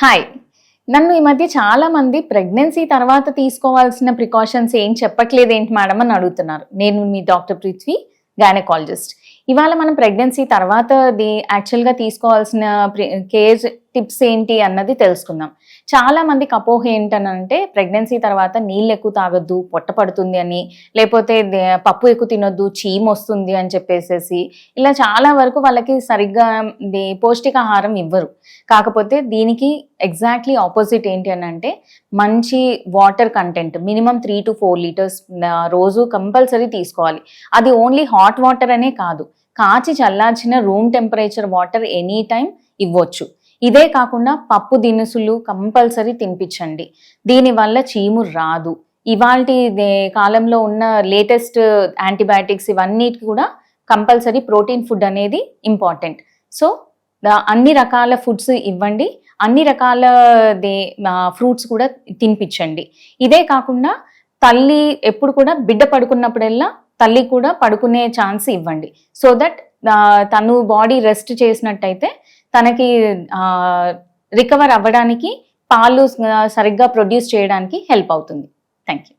Hi. నన్ను ఈ మధ్య చాలా మంది ప్రెగ్నెన్సీ తర్వాత తీసుకోవాల్సిన ప్రికాషన్స్ ఏం చెప్పట్లేదేంటి మేడం అని అడుగుతున్నారు. నేను మీ డాక్టర్ పృథ్వీ, గైనకాలజిస్ట్. ఇవాళ మనం ప్రెగ్నెన్సీ తర్వాత యాక్చువల్గా తీసుకోవాల్సిన కేర్ టిప్స్ ఏంటి అన్నది తెలుసుకుందాం. చాలా మందికి అపోహ ఏంటనంటే ప్రెగ్నెన్సీ తర్వాత నీళ్ళు ఎక్కువ తాగొద్దు, పొట్ట పడుతుంది అని, లేకపోతే పప్పు ఎక్కువ తినొద్దు, చీమ్ వస్తుంది అని చెప్పేసేసి ఇలా చాలా వరకు వాళ్ళకి సరిగ్గా పౌష్టికాహారం ఇవ్వరు. కాకపోతే దీనికి ఎగ్జాక్ట్లీ ఆపోజిట్ ఏంటి అని అంటే మంచి water content minimum 3 to 4 litres రోజు కంపల్సరీ తీసుకోవాలి. అది ఓన్లీ హాట్ వాటర్ అనే కాదు, కాచి చల్లార్చిన room temperature water any time ఇవ్వచ్చు. ఇదే కాకుండా పప్పు దినుసులు కంపల్సరీ తినిపించండి. దీనివల్ల చీము రాదు. ఇవాల్టి కాలంలో ఉన్న లేటెస్ట్ యాంటీబయాటిక్స్ ఇవన్నిటికి కూడా కంపల్సరీ ప్రోటీన్ ఫుడ్ అనేది ఇంపార్టెంట్. సో అన్ని రకాల ఫుడ్స్ ఇవ్వండి, అన్ని రకాల ఫ్రూట్స్ కూడా తినిపించండి. ఇదే కాకుండా తల్లి ఎప్పుడు కూడా బిడ్డ పడుకున్నప్పుడల్లా తల్లి కూడా పడుకునే ఛాన్స్ ఇవ్వండి. సో దట్ తను బాడీ రెస్ట్ చేసినట్టయితే తనకి రికవర్ అవ్వడానికి పాలు సరిగ్గా ప్రొడ్యూస్ చేయడానికి హెల్ప్ అవుతుంది. Thank you.